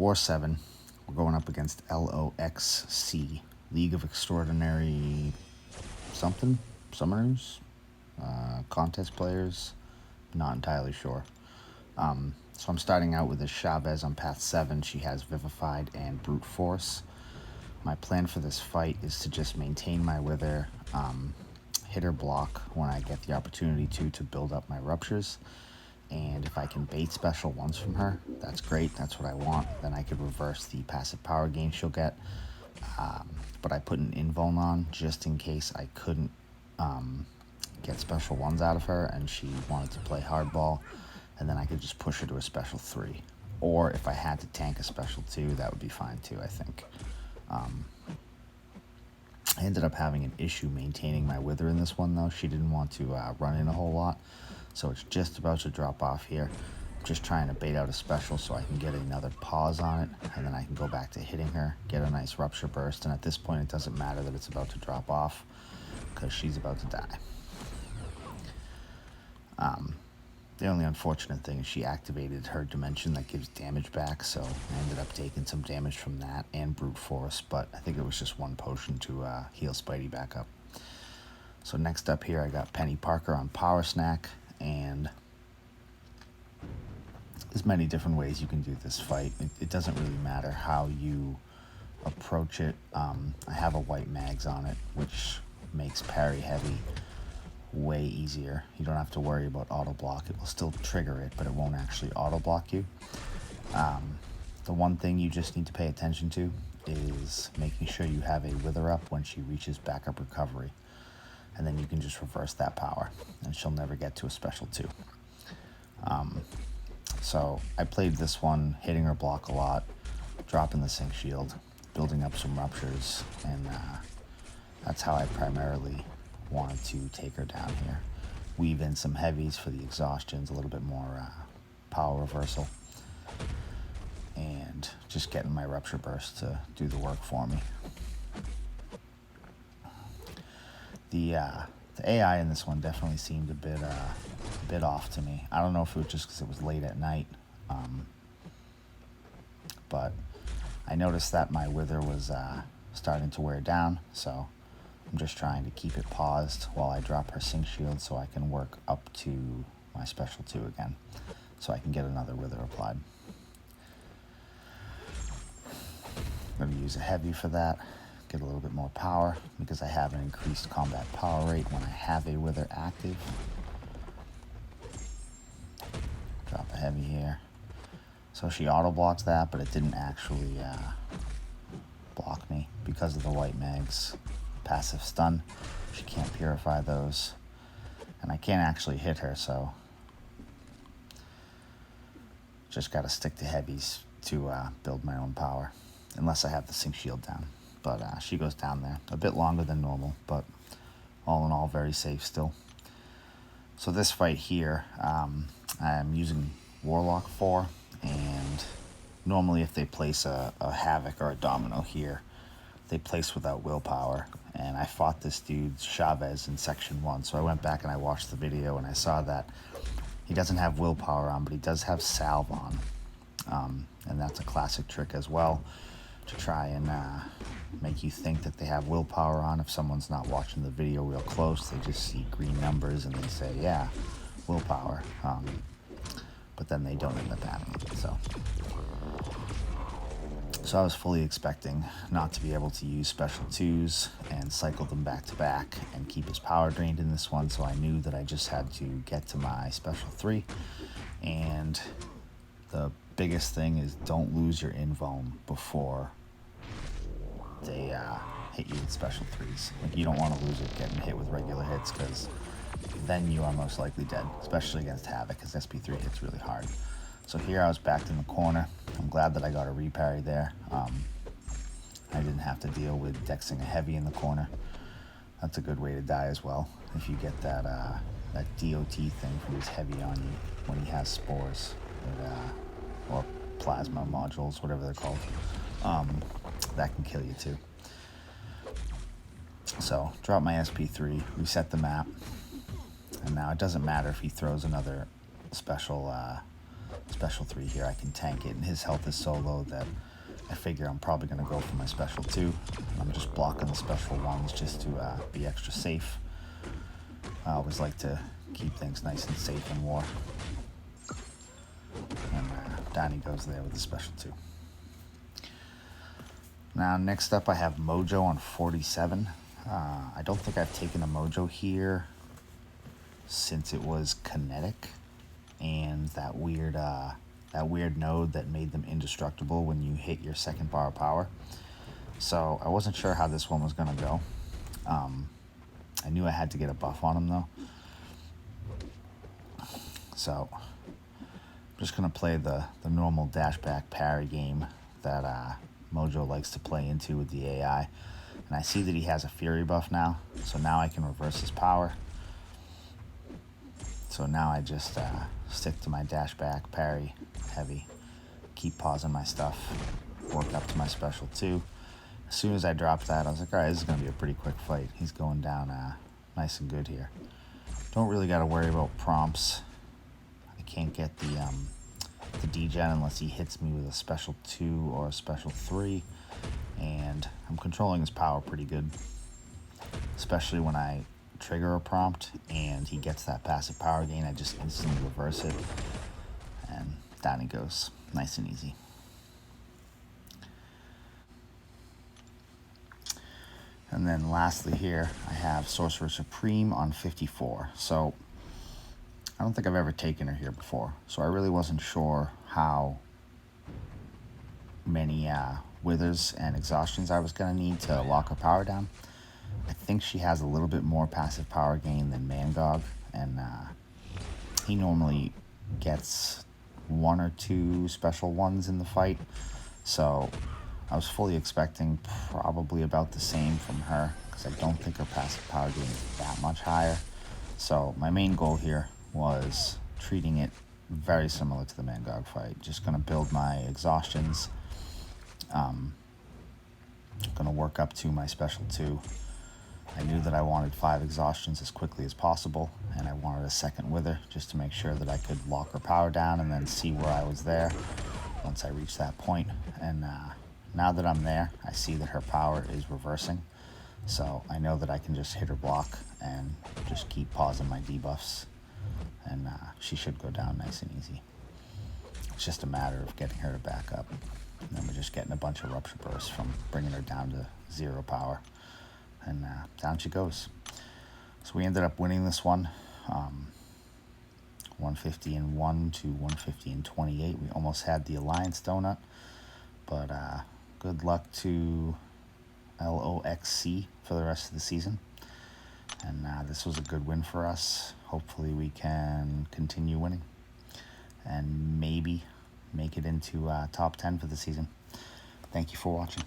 War 7. We're going up against LOXC, League of Extraordinary something, summoners, contest players, not entirely sure. So I'm starting out with a Chavez on path 7. She has Vivified and Brute Force. My plan for this fight is to just maintain my Wither, hit her block when I get the opportunity to build up my Ruptures. And if I can bait special ones from her, that's great, that's what I want. Then I could reverse the passive power gain she'll get. But I put an invuln on just in case I couldn't get special ones out of her and she wanted to play hardball, and then I could just push her to a special 3. Or if I had to tank a special 2, that would be fine too, I think. I ended up having an issue maintaining my Wither in this one though. She didn't want to run in a whole lot, so it's just about to drop off here. I'm just trying to bait out a special so I can get another pause on it, and then I can go back to hitting her, get a nice Rupture burst, and at this point it doesn't matter that it's about to drop off because she's about to die. The only unfortunate thing is she activated her dimension that gives damage back, so I ended up taking some damage from that and Brute Force, but I think it was just one potion to heal Spidey back up. So next up here I got Penny Parker on Powersnack, and there's many different ways you can do this fight. It doesn't really matter how you approach it. I have a white mags on it, which makes parry heavy way easier. You don't have to worry about auto block. It will still trigger it, but it won't actually auto block you. The one thing you just need to pay attention to is making sure you have a Wither up when she reaches backup recovery, and then you can just reverse that power and she'll never get to a special 2. So I played this one hitting her block a lot, dropping the sync shield, building up some Ruptures, and that's how I primarily wanted to take her down here. Weave in some heavies for the exhaustions, a little bit more power reversal, and just getting my Rupture burst to do the work for me. The AI in this one definitely seemed a bit off to me. I don't know if it was just because it was late at night, but I noticed that my Wither was starting to wear down, so I'm just trying to keep it paused while I drop her sync shield so I can work up to my special 2 again, so I can get another Wither applied. I'm going to use a heavy for that, get a little bit more power, because I have an increased combat power rate when I have a Wither active. Drop a heavy here. So she auto blocks that, but it didn't actually block me because of the white mags passive stun. She can't purify those, and I can't actually hit her, so just gotta stick to heavies to build my own power, unless I have the sync shield down. But she goes down there a bit longer than normal, but all in all very safe still. So this fight here, I'm using Warlock for, and normally if they place a Havoc or a Domino here, they place without willpower, and I fought this dude Chavez in section 1, so I went back and I watched the video and I saw that he doesn't have willpower on, but he does have salve on, and that's a classic trick as well, to try and make you think that they have willpower on. If someone's not watching the video real close, they just see green numbers and they say, yeah, willpower, but then they don't end up having it. So I was fully expecting not to be able to use special 2s and cycle them back to back and keep his power drained in this one, so I knew that I just had to get to my special 3. And the biggest thing is don't lose your invuln before they hit you with special 3s. Like, you don't want to lose it getting hit with regular hits, because then you are most likely dead, especially against Havoc, because SP3 hits really hard. So here I was backed in the corner. I'm glad that I got a reparry there. I didn't have to deal with dexing a heavy in the corner. That's a good way to die as well, if you get that DOT thing from his heavy on you when he has spores, or plasma modules, whatever they're called. That can kill you too. So drop my SP3, reset the map, and now it doesn't matter if he throws another special special 3 here, I can tank it, and his health is so low that I figure I'm probably going to go for my special 2. I'm just blocking the special 1s just to be extra safe. I always like to keep things nice and safe in war. And down he goes there with the special 2. Now next up I have Mojo on 47. I don't think I've taken a Mojo here since it was kinetic and that weird node that made them indestructible when you hit your second bar of power. So I wasn't sure how this one was going to go. I knew I had to get a buff on him though. So I'm just going to play the normal dashback parry game that Mojo likes to play into with the AI. And I see that he has a Fury buff now, so now I can reverse his power. So now I just stick to my dash back, parry, heavy, keep pausing my stuff, work up to my special 2. As soon as I dropped that, I was like, all right, this is going to be a pretty quick fight. He's going down nice and good here. Don't really got to worry about prompts. I can't get the degen unless he hits me with a special 2 or a special 3. And I'm controlling his power pretty good, especially when I trigger a prompt and he gets that passive power gain. I just instantly reverse it and down he goes, nice and easy. And then lastly here I have Sorcerer Supreme on 54. So I don't think I've ever taken her here before, so I really wasn't sure how many withers and exhaustions I was going to need to lock her power down. I think she has a little bit more passive power gain than MCOC, and he normally gets 1 or 2 special 1s in the fight, so I was fully expecting probably about the same from her, because I don't think her passive power gain is that much higher. So my main goal here was treating it very similar to the MCOC fight. Just going to build my exhaustions, going to work up to my special 2. I knew that I wanted 5 exhaustions as quickly as possible, and I wanted a second wither just to make sure that I could lock her power down and then see where I was there once I reached that point. And now that I'm there, I see that her power is reversing, so I know that I can just hit her block and just keep pausing my debuffs, and she should go down nice and easy. It's just a matter of getting her to back up, and then we're just getting a bunch of rupture bursts from bringing her down to 0 power. And down she goes. So we ended up winning this one, 150-1 to 150-28. We almost had the Alliance donut, but good luck to LOXC for the rest of the season. And this was a good win for us. Hopefully we can continue winning and maybe make it into top 10 for the season. Thank you for watching.